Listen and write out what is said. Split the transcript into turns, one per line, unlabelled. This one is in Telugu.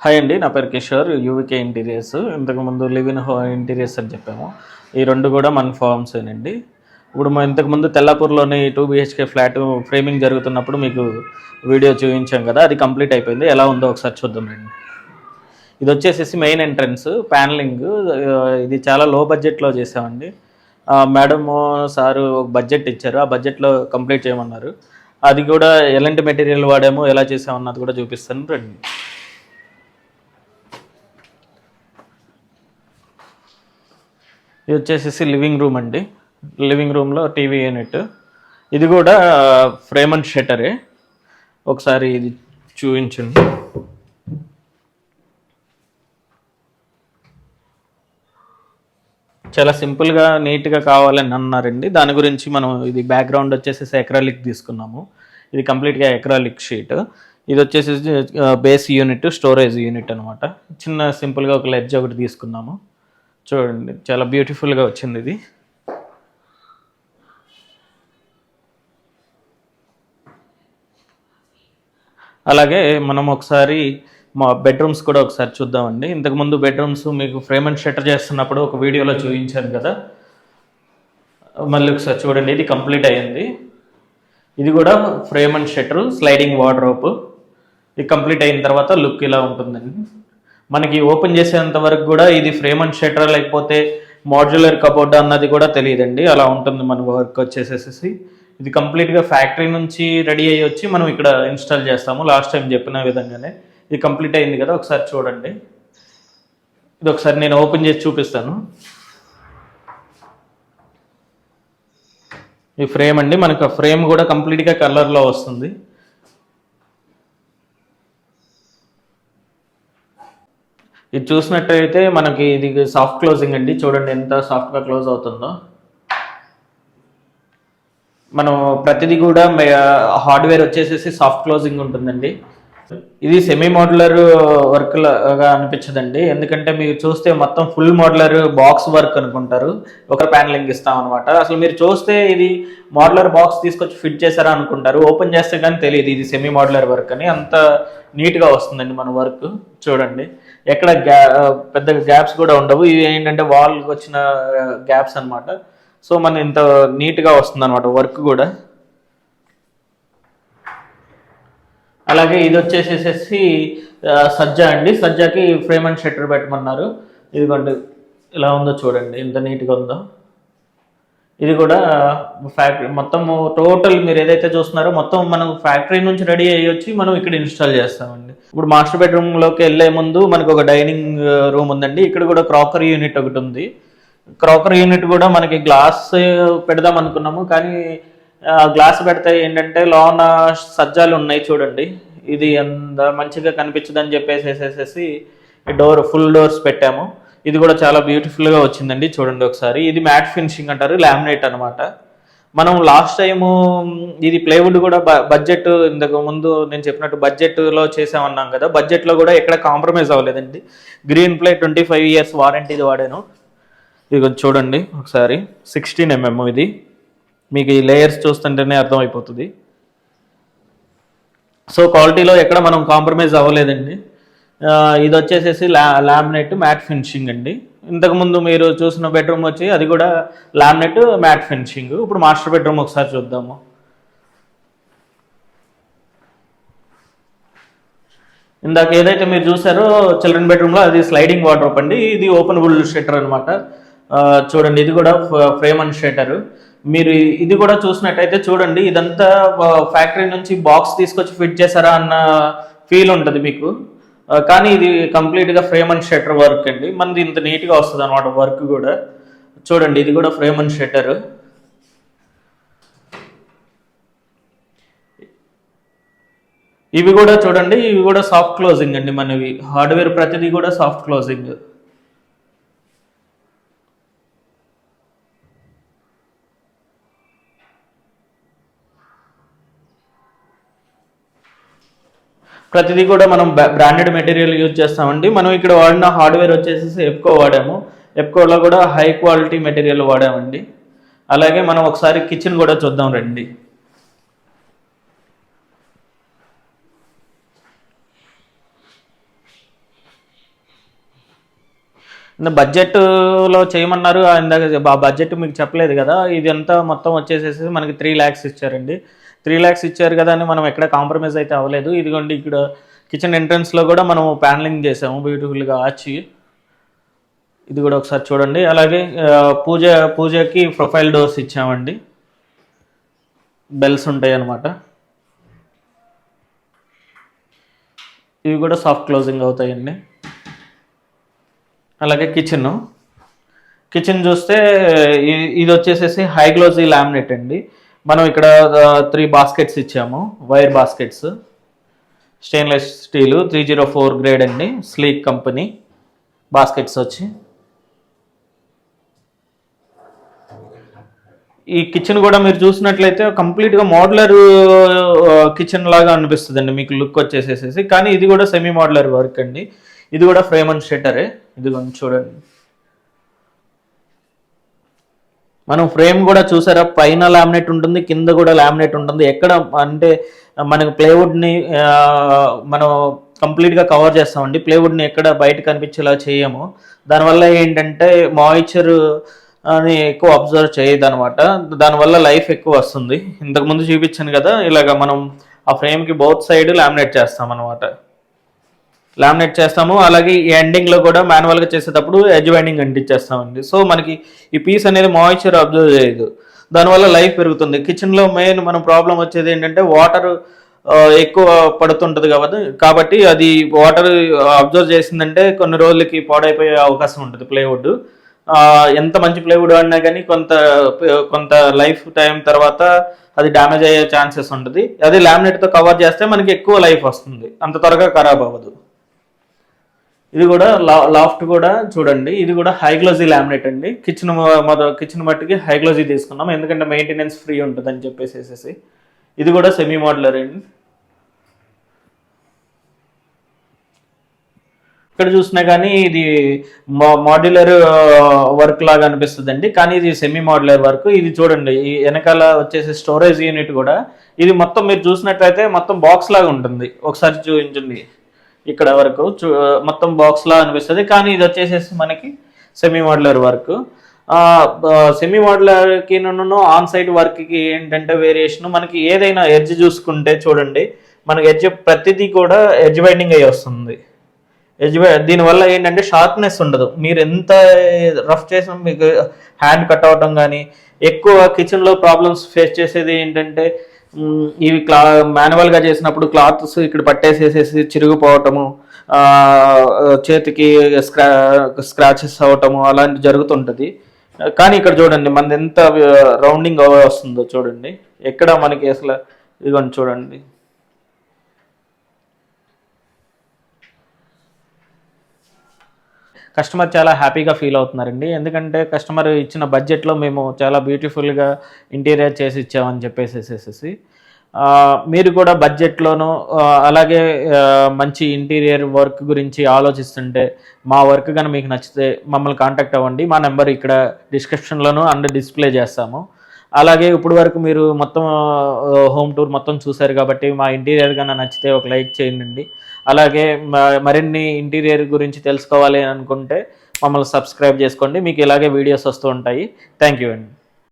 హాయ్ అండి. నా పేరు కిషోర్. UVK interiors. ఇంతకుముందు లివ్ ఇన్ ఇంటీరియర్స్ అని చెప్పాము. ఈ 2 కూడా మన ఫార్మ్సేనండి. ఇప్పుడు ఇంతకుముందు తెల్లాపూర్‌లోని 2 బీహెచ్‌కే ఫ్లాట్ ఫ్రేమింగ్ జరుగుతున్నప్పుడు మీకు వీడియో చూయించాం కదా! అది కంప్లీట్ అయిపోయింది. ఎలా ఉందో ఒకసారి చూద్దాం రండి. ఇదొచ్చేసేసి మెయిన్ ఎంట్రన్స్ ప్యానలింగ్. ఇది చాలా లో బడ్జెట్‌లో చేసామండి. మేడము, సారు ఒక బడ్జెట్ ఇచ్చారు. ఆ బడ్జెట్‌లో కంప్లీట్ చేయమన్నారు. అది కూడా ఎలాంటి మెటీరియల్ వాడామో, ఎలా చేసామన్నది కూడా చూపిస్తాను రండి. ఇది వచ్చేసేసి లివింగ్ రూమ్ అండి. లివింగ్ రూమ్లో టీవీ యూనిట్. ఇది కూడా ఫ్రేమ్ అండ్ షట్టరే. ఒకసారి ఇది చూపించండి. చాలా సింపుల్గా నీట్గా కావాలని అన్నారండి. దాని గురించి మనం ఇది బ్యాక్గ్రౌండ్ వచ్చేసేసి ఎక్రాలిక్ తీసుకున్నాము. ఇది కంప్లీట్గా ఎక్రాలిక్ షీట్. ఇది వచ్చేసేసి బేస్ యూనిట్, స్టోరేజ్ యూనిట్ అనమాట. చిన్న సింపుల్గా ఒక లెడ్జ్ ఒకటి తీసుకున్నాము. చూడండి చాలా బ్యూటిఫుల్గా వచ్చింది ఇది. అలాగే మనం ఒకసారి మా బెడ్రూమ్స్ కూడా ఒకసారి చూద్దామండి. ఇంతకుముందు బెడ్రూమ్స్ మీకు ఫ్రేమ్ అండ్ షట్టర్ చేస్తున్నప్పుడు ఒక వీడియోలో చూపించాను కదా, మళ్ళీ ఒకసారి చూడండి. ఇది కంప్లీట్ అయ్యింది. ఇది కూడా frame and shutter, sliding wardrobe. ఇది కంప్లీట్ అయిన తర్వాత లుక్ ఇలా ఉంటుందండి. మనకి ఓపెన్ చేసేంత వరకు కూడా ఇది ఫ్రేమ్ అండ్ షట్టర్ లేకపోతే మాడ్యులర్ కబోర్డ్ అన్నది కూడా తెలియదండి. అలా ఉంటుంది మన వర్క్ వచ్చేసేసి. ఇది కంప్లీట్గా ఫ్యాక్టరీ నుంచి రెడీ అయ్యి వచ్చి మనం ఇక్కడ ఇన్స్టాల్ చేస్తాము. లాస్ట్ టైం చెప్పిన విధంగానే ఇది కంప్లీట్ అయింది కదా, ఒకసారి చూడండి. ఇది ఒకసారి నేను ఓపెన్ చేసి చూపిస్తాను. ఈ ఫ్రేమ్ అండి, మనకు ఆ ఫ్రేమ్ కూడా కంప్లీట్గా కలర్లో వస్తుంది. ఇది చూసినట్టయితే మనకి ఇది సాఫ్ట్ క్లోజింగ్ అండి. చూడండి ఎంత సాఫ్ట్గా క్లోజ్ అవుతుందో. మనం ప్రతిదీ కూడా హార్డ్వేర్ వచ్చేసేసి సాఫ్ట్ క్లోజింగ్ ఉంటుందండి. ఇది సెమీ మోడ్యులర్ వర్క్ లాగా అనిపించదండి. ఎందుకంటే మీరు చూస్తే మొత్తం ఫుల్ మోడ్యులర్ బాక్స్ వర్క్ అనుకుంటారు. ఒక ప్యానలింగ్ ఇస్తాం అనమాట. అసలు మీరు చూస్తే ఇది మోడ్యులర్ బాక్స్ తీసుకొచ్చి ఫిట్ చేశారా అనుకుంటారు. ఓపెన్ చేస్తే కానీ తెలియదు ఇది సెమీ మోడ్యులర్ వర్క్ అని. అంత నీట్గా వస్తుందండి మన వర్క్. చూడండి ఎక్కడ పెద్ద గ్యాప్స్ కూడా ఉండవు. ఇవి ఏంటంటే వాల్కి వచ్చిన గ్యాప్స్ అనమాట. సో మన ఇంత నీట్గా వస్తుంది అనమాట వర్క్ కూడా. అలాగే ఇది వచ్చేసేసి సజ్జా అండి. సజ్జాకి ఫ్రేమ్ అండ్ షట్టర్ పెట్టమన్నారు. ఇదిగోండి ఇలా ఉందో చూడండి, ఎంత నీట్గా ఉందో. ఇది కూడా ఫ్యాక్టరీ మొత్తం టోటల్ మీరు ఏదైతే చూస్తున్నారో మొత్తం మనం ఫ్యాక్టరీ నుంచి రెడీ అయ్యి వచ్చి మనం ఇక్కడ ఇన్స్టాల్ చేస్తామండి. ఇప్పుడు మాస్టర్ బెడ్రూమ్లోకి వెళ్ళే ముందు మనకు ఒక డైనింగ్ రూమ్ ఉందండి. ఇక్కడ కూడా క్రాకరీ యూనిట్ ఒకటి ఉంది. క్రాకరీ యూనిట్ కూడా మనకి గ్లాస్ పెడదాం అనుకున్నాము, కానీ గ్లాస్ పెడితే ఏంటంటే లోన సజ్జాలు ఉన్నాయి చూడండి. ఇది ఎంత మంచిగా కనిపించదని చెప్పేసేసేసి ఫుల్ డోర్స్ పెట్టాము. ఇది కూడా చాలా బ్యూటిఫుల్గా వచ్చిందండి. చూడండి ఒకసారి. ఇది మ్యాట్ ఫినిషింగ్ అంటారు, లామినేట్ అనమాట. మనం లాస్ట్ టైము ఇది ప్లేవుడ్ కూడా బడ్జెట్, ఇంతకు ముందు నేను చెప్పినట్టు బడ్జెట్లో చేసామన్నాం కదా, బడ్జెట్లో కూడా ఎక్కడ కాంప్రమైజ్ అవ్వలేదండి. గ్రీన్ ప్లే 25 years వారంటీది వాడాను. ఇది చూడండి ఒకసారి. 16 mm ఇది. మీకు ఈ లేయర్స్ చూస్తుంటేనే అర్థమైపోతుంది. సో క్వాలిటీలో ఎక్కడ మనం కాంప్రమైజ్ అవ్వలేదండి. ఇది వచ్చేసేసి లామినేట్ మ్యాట్ ఫినిషింగ్ అండి. ఇంతకుముందు మీరు చూసిన బెడ్రూమ్ వచ్చి అది కూడా లామినేట్ మ్యాట్ ఫినిషింగ్. ఇప్పుడు మాస్టర్ బెడ్రూమ్ ఒకసారి చూద్దాము. ఇందాక ఏదైతే మీరు చూసారో చిల్డ్రన్ బెడ్రూమ్లో అది స్లైడింగ్ వార్డ్రోబ్ అండి. ఇది ఓపెనబుల్ షట్టర్ అనమాట. చూడండి ఇది కూడా ఫ్రేమ్ అండ్ షట్టర్. మీరు ఇది కూడా చూసినట్టయితే చూడండి, ఇదంతా ఫ్యాక్టరీ నుంచి బాక్స్ తీసుకొచ్చి ఫిట్ చేశారా అన్న ఫీల్ ఉంటుంది మీకు. కానీ ఇది కంప్లీట్గా ఫ్రేమ్ అండ్ షట్టర్ వర్క్ అండి. మనది ఇంత నీట్గా వస్తుంది అనమాట వర్క్ కూడా. చూడండి ఇది కూడా ఫ్రేమ్ అండ్ షట్టర్. ఇవి కూడా చూడండి, ఇవి కూడా సాఫ్ట్ క్లోజింగ్ అండి. మనవి హార్డ్వేర్ ప్రతిదీ కూడా సాఫ్ట్ క్లోజింగ్. ప్రతిదీ కూడా మనం బ్రాండెడ్ మెటీరియల్ యూజ్ చేస్తామండి. మనం ఇక్కడ వాడిన హార్డ్వేర్ వచ్చేసి ఎప్కో వాడాము. ఎప్కోలో కూడా హై క్వాలిటీ మెటీరియల్ వాడామండి. అలాగే మనం ఒకసారి కిచెన్ కూడా చూద్దాం రండి. బడ్జెట్లో చేయమన్నారు, ఇందాక బడ్జెట్ మీకు చెప్పలేదు కదా. ఇది అంతా మొత్తం వచ్చేసేసి మనకి 3 lakhs ఇచ్చారండి. 3 lakhs ఇచ్చారు కదా అని మనం ఎక్కడ కాంప్రమైజ్ అయితే అవ్వలేదు. ఇదిగోండి ఇక్కడ కిచెన్ ఎంట్రన్స్లో కూడా మనం ప్యానలింగ్ చేసాము బ్యూటిఫుల్గా ఆర్చి. ఇది కూడా ఒకసారి చూడండి. అలాగే పూజకి ప్రొఫైల్ డోర్స్ ఇచ్చామండి, బెల్స్ ఉంటాయి అన్నమాట. ఇవి కూడా సాఫ్ట్ క్లోజింగ్ అవుతాయండి. అలాగే కిచెన్ చూస్తే ఇది వచ్చేసేసి హై గ్లోజీ లామినేట్ అండి. మనం ఇక్కడ 3 బాస్కెట్స్ ఇచ్చాము, wire baskets, stainless steel 304 grade అండి, స్లీక్ కంపెనీ బాస్కెట్స్ వచ్చి. ఈ కిచెన్ కూడా మీరు చూసినట్లయితే కంప్లీట్గా మోడ్యులర్ కిచెన్ లాగా అనిపిస్తుందండి మీకు లుక్ వచ్చేసేసి. కానీ ఇది కూడా సెమీ మోడ్యులర్ వర్క్ అండి. ఇది కూడా ఫ్రేమ్ అండ్ షట్టరే. ఇది కొంచెం చూడండి. మనం ఫ్రేమ్ కూడా చూసారా, పైన లామినేట్ ఉంటుంది, కింద కూడా లామినేట్ ఉంటుంది. ఎక్కడ అంటే మనకు ప్లేవుడ్ని మనం కంప్లీట్గా కవర్ చేస్తామండి. ప్లేవుడ్ని ఎక్కడ బయట కనిపించేలా చేయము. దానివల్ల ఏంటంటే మాయిశ్చర్ అని ఎక్కువ అబ్జర్వ్ చేయదు అనమాట. దానివల్ల లైఫ్ ఎక్కువ వస్తుంది. ఇంతకుముందు చూపించాను కదా, ఇలాగ మనం ఆ ఫ్రేమ్కి బౌత్ సైడ్ లామినేట్ చేస్తాం అనమాట. లామినేట్ చేస్తాము. అలాగే ఈ ఎండింగ్లో కూడా మాన్యువల్గా చేసేటప్పుడు ఎడ్జ్ వైండింగ్ అంటించేస్తామండి. సో మనకి ఈ పీస్ అనేది మాయిశ్చర్ అబ్జర్వ్ చేయదు, దానివల్ల లైఫ్ పెరుగుతుంది. కిచెన్లో మెయిన్ మనం ప్రాబ్లం వచ్చేది ఏంటంటే వాటర్ ఎక్కువ పడుతుంటుంది కాబట్టి అది వాటర్ అబ్జర్వ్ చేసిందంటే కొన్ని రోజులకి పాడైపోయే అవకాశం ఉంటుంది ప్లేవుడ్. ఎంత మంచి ప్లేవుడ్ అన్నా కానీ కొంత లైఫ్ టైం తర్వాత అది డ్యామేజ్ అయ్యే ఛాన్సెస్ ఉంటుంది. అది లామినేట్తో కవర్ చేస్తే మనకి ఎక్కువ లైఫ్ వస్తుంది, అంత త్వరగా ఖరాబ్ అవ్వదు. ఇది కూడా లాఫ్ట్ కూడా చూడండి. ఇది కూడా హై గ్లోజీ లామినేట్ అండి. కిచెన్ మట్టుకి హై గ్లోజీ తీసుకున్నాం, ఎందుకంటే మెయింటెనెన్స్ ఫ్రీ ఉంటుంది అని చెప్పేసి. ఇది కూడా సెమీ మోడ్యులర్ అండి. ఇక్కడ చూసినా కానీ ఇది మాడ్యులర్ వర్క్ లాగా అనిపిస్తుంది అండి, కానీ ఇది సెమీ మాడ్యులర్ వర్క్. ఇది చూడండి, ఈ వెనకాల వచ్చేసి స్టోరేజ్ యూనిట్ కూడా ఇది మొత్తం మీరు చూసినట్లయితే మొత్తం బాక్స్ లాగా ఉంటుంది. ఒకసారి చూపించండి, ఇక్కడ వరకు మొత్తం బాక్స్ లా అనిపిస్తుంది, కానీ ఇది వచ్చేసేసి మనకి సెమీ మోడ్యులర్ వర్క్. సెమీ మోడ్యులర్కి ఆన్ సైట్ వర్క్కి ఏంటంటే వేరియేషన్, మనకి ఏదైనా ఎడ్జ్ చూసుకుంటే చూడండి, మనకి ఎడ్జ్ ప్రతిదీ కూడా ఎడ్జ్ బైండింగ్ అయ్యి వస్తుంది. దీనివల్ల ఏంటంటే షార్ప్నెస్ ఉండదు. మీరు ఎంత రఫ్ చేసినా మీకు హ్యాండ్ కట్ అవటం కానీ, ఎక్కువ కిచెన్లో ప్రాబ్లమ్స్ ఫేస్ చేసేది ఏంటంటే ఇవి మాన్యువల్గా చేసినప్పుడు క్లాత్స్ ఇక్కడ పట్టేసేసేసి చిరిగిపోవటము, చేతికి స్క్రాచెస్ అవ్వటము అలాంటి జరుగుతుంటుంది. కానీ ఇక్కడ చూడండి మనది ఎంత రౌండింగ్ వస్తుందో చూడండి, ఎక్కడ మనకి అసలు ఇదిగోండి చూడండి. కస్టమర్ చాలా హ్యాపీగా ఫీల్ అవుతున్నారండి, ఎందుకంటే కస్టమర్ ఇచ్చిన బడ్జెట్లో మేము చాలా బ్యూటిఫుల్గా ఇంటీరియర్ చేసి ఇచ్చామని చెప్పేసి. మీరు కూడా బడ్జెట్లోనూ అలాగే మంచి ఇంటీరియర్ వర్క్ గురించి ఆలోచిస్తుంటే మా వర్క్ కానీ మీకు నచ్చితే మమ్మల్ని కాంటాక్ట్ అవ్వండి. మా నెంబర్ ఇక్కడ డిస్క్రిప్షన్లోనూ అండ్ డిస్ప్లే చేస్తాము. అలాగే ఇప్పుడు వరకు మీరు మొత్తం హోమ్ టూర్ మొత్తం చూశారు కాబట్టి మా ఇంటీరియర్ కన్నా నచ్చితే ఒక లైక్ చేయండి. అలాగే మరిన్ని ఇంటీరియర్ గురించి తెలుసుకోవాలి అనుకుంటే మమ్మల్ని సబ్స్క్రైబ్ చేసుకోండి, మీకు ఇలాగే వీడియోస్ వస్తూ ఉంటాయి. థ్యాంక్ యూ అండి.